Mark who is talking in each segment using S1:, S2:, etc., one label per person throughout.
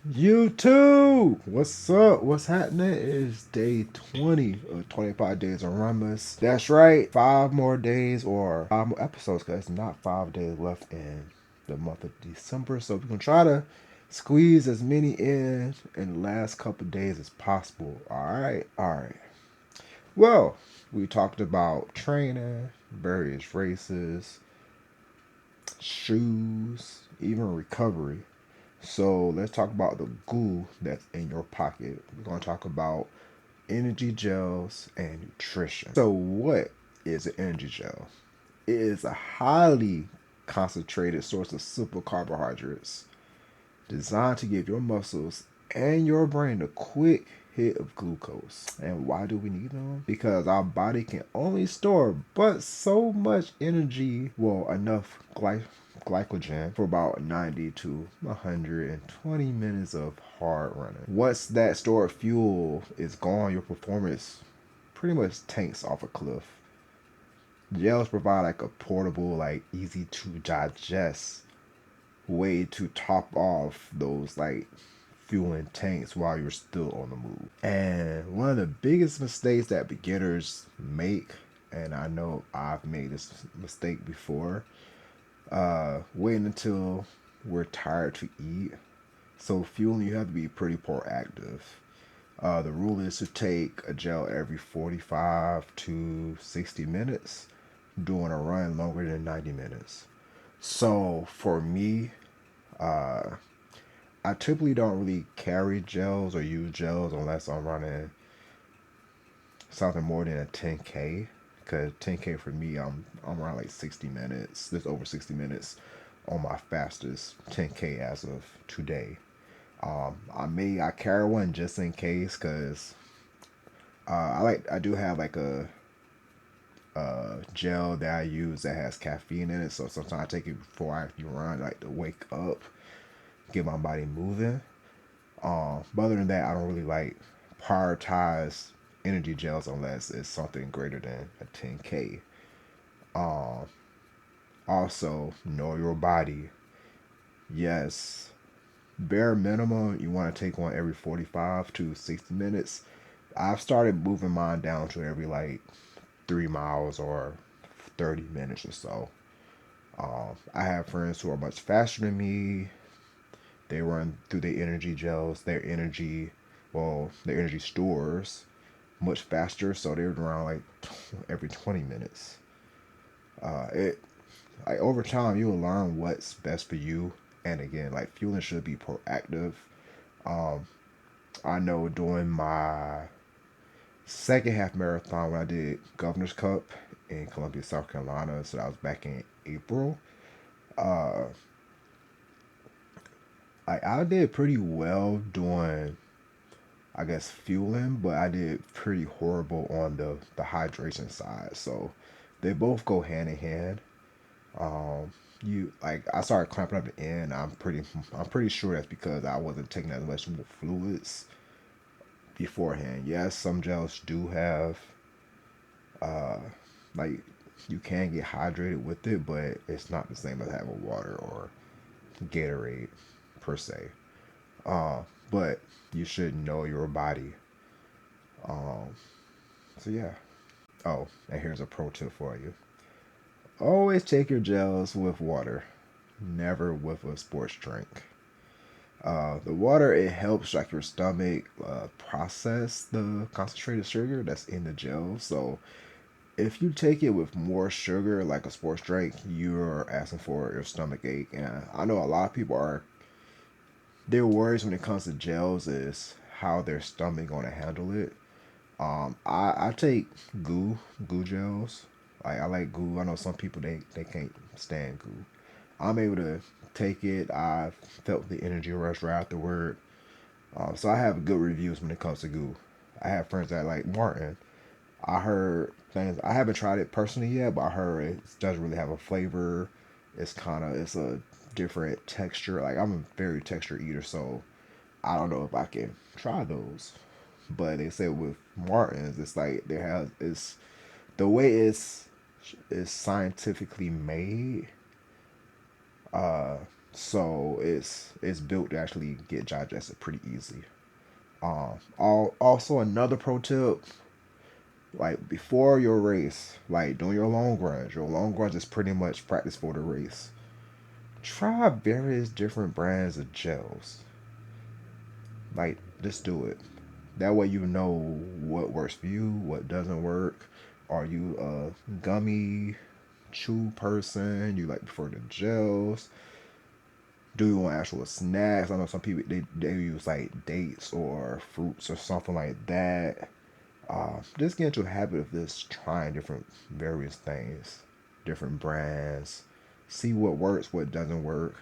S1: You too. What's up? What's happening? It's day 20 of 25 days of Rummus. That's right. 5 more days or 5 more episodes because it's not 5 days left in the month of December. So we're going to try to squeeze as many in the last couple days as possible. All right. All right. Well, we talked about training, various races, shoes, even recovery. So let's talk about the goo that's in your pocket. We're going to talk about energy gels and nutrition. So, what is an energy gel? It is a highly concentrated source of simple carbohydrates designed to give your muscles and your brain a quick hit of glucose. And why do we need them? Because our body can only store but so much energy, well, enough glycogen for about 90 to 120 minutes of hard running. Once that stored fuel is gone, your performance pretty much tanks off a cliff. Gels provide like a portable, like easy to digest way to top off those like fueling tanks while you're still on the move. And one of the biggest mistakes that beginners make, and I know I've made this mistake before, waiting until we're tired to eat. So fueling, you have to be pretty proactive. The rule is to take a gel every 45 to 60 minutes, doing a run longer than 90 minutes. So for me, uh, I typically don't really carry gels or use gels unless I'm running something more than a 10K. Cause 10K for me, I'm around like 60 minutes, just over 60 minutes on my fastest 10K as of today. I carry one just in case, cause I do have like a gel that I use that has caffeine in it. So sometimes I take it before I actually run, like to wake up, get my body moving. But other than that, I don't really like prioritize energy gels unless it's something greater than a 10K. Um, Also, know your body. Yes, bare minimum, you want to take one every 45 to 60 minutes. I've started moving mine down to every like 3 miles or 30 minutes or so. I have friends who are much faster than me. They run through their energy gels, their energy stores much faster. So they're around like every 20 minutes. It like over time you will learn what's best for you. And again, like fueling should be proactive. Um, I know during my second half marathon when I did Governor's Cup in Columbia, South Carolina, so that was back in April. Uh, I did pretty well doing, I guess, fueling, but I did pretty horrible on the hydration side. So they both go hand in hand. Um, you like I started clamping up the end. I'm pretty sure that's because I wasn't taking as much fluids beforehand. Yes, some gels do have uh like you can get hydrated with it, but it's not the same as having water or Gatorade per se. Uh, but you should know your body. Um, so yeah. Oh, and here's a pro tip for you. Always take your gels with water, never with a sports drink. The water, it helps like your stomach process the concentrated sugar that's in the gel. So if you take it with more sugar, like a sports drink, you're asking for your stomach ache. And I know a lot of people are their worries when it comes to gels is how their stomach gonna handle it. I take goo gels. Like I like goo. I know some people they can't stand goo. I'm able to take it. I felt the energy rush right afterward. So I have good reviews when it comes to goo. I have friends that like Martin. I heard things. I haven't tried it personally yet, but I heard it doesn't really have a flavor. It's a different texture. Like I'm a very texture eater, so I don't know if I can try those. But they said with Martins, it's like there has it's the way it's scientifically made. Uh, So it's built to actually get digested pretty easy. Also another pro tip, like before your race, like doing your long runs is pretty much practice for the race. Try various different brands of gels. Like just do it. That way you know what works for you, what doesn't work. Are you a gummy chew person? You like prefer the gels? Do you want actual snacks? I know some people they use like dates or fruits or something like that. Just get into a habit of just trying different various things, different brands. See what works, what doesn't work.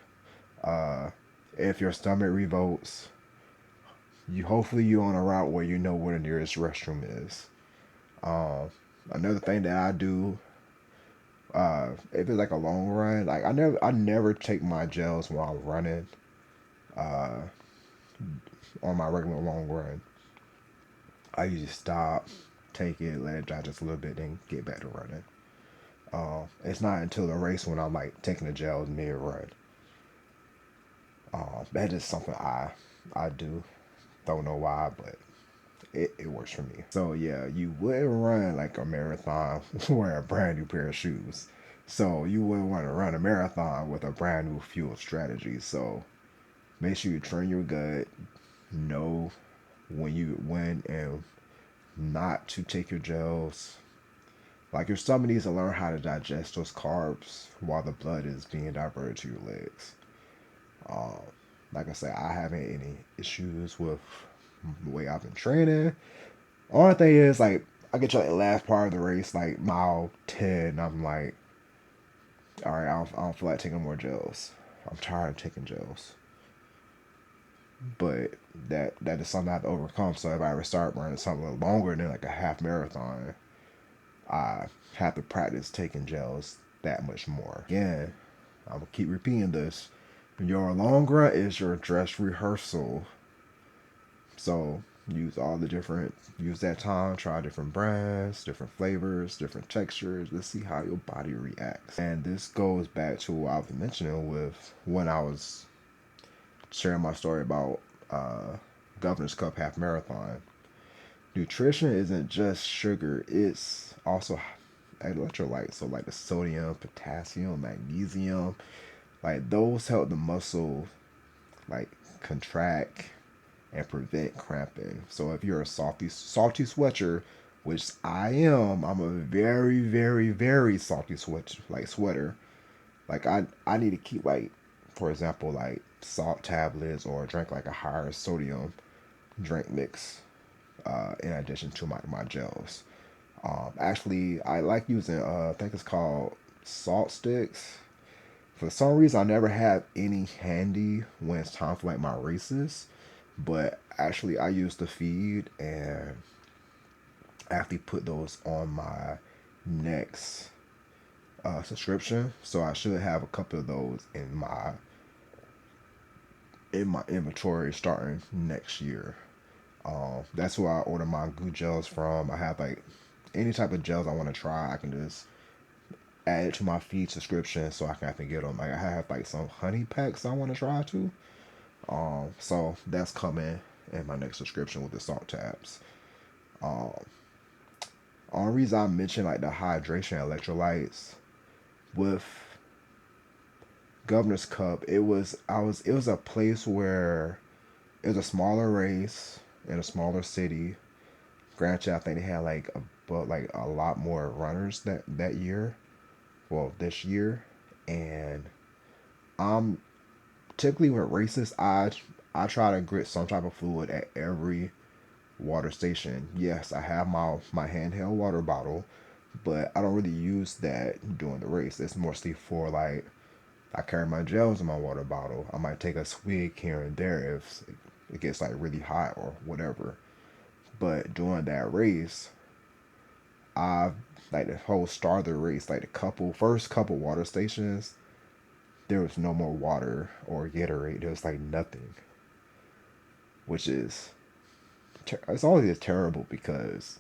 S1: Uh, if your stomach revolts, you hopefully you're on a route where you know where the nearest restroom is. Um, Another thing that I do, if it's like a long run, like I never take my gels while I'm running. Uh, on my regular long run, I usually stop, take it, let it digest a little bit, then get back to running. It's not until the race when I'm like taking the gels mid run. That is something I do. Don't know why, but it works for me. So yeah, you wouldn't run like a marathon wearing a brand new pair of shoes. So you wouldn't want to run a marathon with a brand new fuel strategy. So make sure you train your gut, know when and not to take your gels. Like your stomach needs to learn how to digest those carbs while the blood is being diverted to your legs. Um, like I said, I haven't any issues with the way I've been training. Only thing is, like, I get to like the last part of the race, like mile 10, and I'm like, all right, I don't feel like taking more gels. I'm tired of taking gels. But that is something I have to overcome. So if I ever start running something a little longer than like a half marathon, I have to practice taking gels that much more. Again, I'm gonna keep repeating this. Your long run is your dress rehearsal. So use that time, try different brands, different flavors, different textures. Let's see how your body reacts. And this goes back to what I was mentioning with when I was sharing my story about Governor's Cup half marathon. Nutrition isn't just sugar; it's also electrolytes. So like the sodium, potassium, magnesium, like those help the muscle like contract and prevent cramping. So if you're a salty sweater, which I am, I'm a very very very salty sweater. Like I need to keep like, for example, like salt tablets or drink like a higher sodium drink mix in addition to my gels. Actually, I like using I think it's called salt sticks. For some reason, I never have any handy when it's time for like my races. But actually, I use the feed and actually put those on my next subscription. So I should have a couple of those in my inventory starting next year. That's where I order my goo gels from. I have like any type of gels I want to try. I can just add it to my feed subscription so I can get them. Like I have like some honey packs I want to try too. So that's coming in my next subscription with the salt tabs. Um, Only reason I mentioned like the hydration electrolytes with Governor's Cup, it was a place where it was a smaller race in a smaller city. Granted, I think they had like a lot more runners that year. Well, this year, and I'm typically with races, I try to grit some type of fluid at every water station. Yes, I have my handheld water bottle, but I don't really use that during the race. It's mostly for like I carry my gels in my water bottle. I might take a swig here and there if it gets like really hot or whatever. But during that race, I like the whole start of the race, like the first couple water stations, there was no more water or Gatorade. There was like nothing, which is it's always terrible because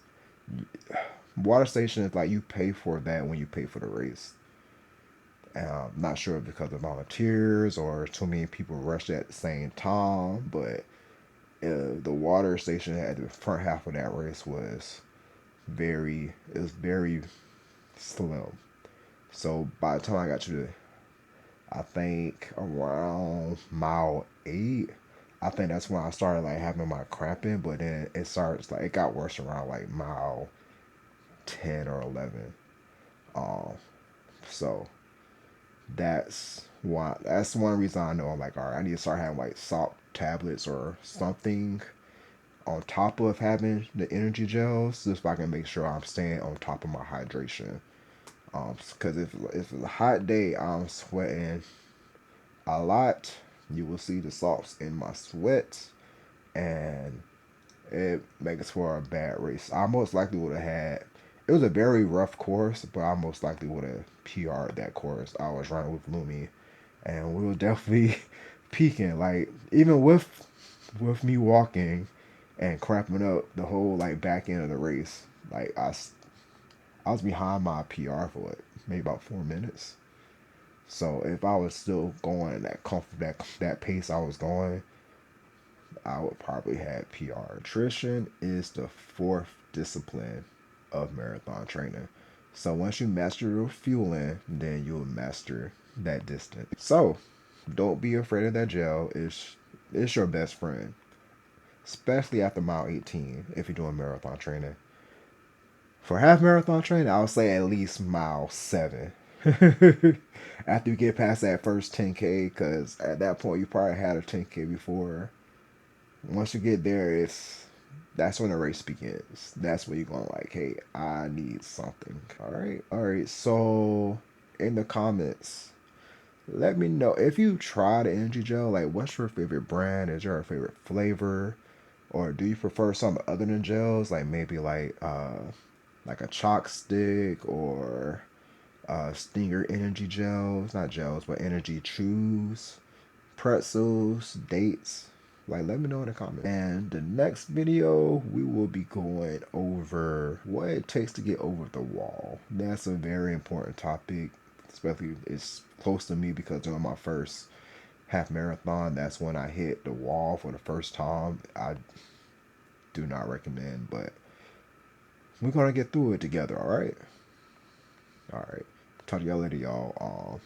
S1: water station is like you pay for that when you pay for the race. Not sure if because of volunteers or too many people rushed at the same time, but the water station at the front half of that race was very slim. So by the time I got to I think around mile 8, I think that's when I started like having my cramping, but then it starts like it got worse around like mile 10 or 11. Um, so that's one reason I know I'm like, all right, I need to start having like salt tablets or something on top of having the energy gels, just so I can make sure I'm staying on top of my hydration. Because if it's a hot day, I'm sweating a lot. You will see the salts in my sweat, and it makes for a bad race. I most likely would have had. It was a very rough course, but I most likely would have PR'd that course. I was running with Lumi, and we were definitely peaking. Like even with me walking and cramping up the whole like back end of the race, like I was behind my PR for like maybe about 4 minutes. So if I was still going that pace I was going, I would probably have PR. Nutrition is the fourth discipline of marathon training. So once you master your fueling, then you'll master that distance. So don't be afraid of that gel. It's your best friend, especially after mile 18 if you're doing marathon training. For half marathon training, I would say at least mile 7. After you get past that first 10K, because at that point you probably had a 10K before. Once you get there, that's when the race begins. That's when you're going like, hey, I need something. All right. So in the comments, let me know if you tried energy gel. Like, what's your favorite brand? Is there a favorite flavor, or do you prefer something other than gels? Like maybe like a chalk stick or Stinger energy gels, not gels, but energy chews, pretzels, dates. Like, let me know in the comments. And the next video, we will be going over what it takes to get over the wall. That's a very important topic, especially it's close to me because during my first half marathon, that's when I hit the wall for the first time. I do not recommend, but we're gonna get through it together. All right. Talk to y'all later, y'all.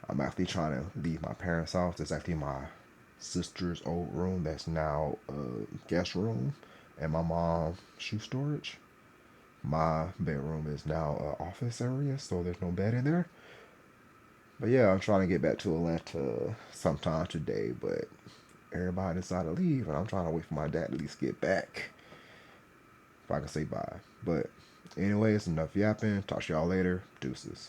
S1: I'm actually trying to leave my parents' house. It's actually my sister's old room that's now a guest room, and my mom's shoe storage. My bedroom is now an office area, so there's no bed in there. But yeah, I'm trying to get back to Atlanta sometime today, but everybody decided to leave, and I'm trying to wait for my dad to at least get back if I can say bye. But anyways, enough yapping. Talk to y'all later. Deuces.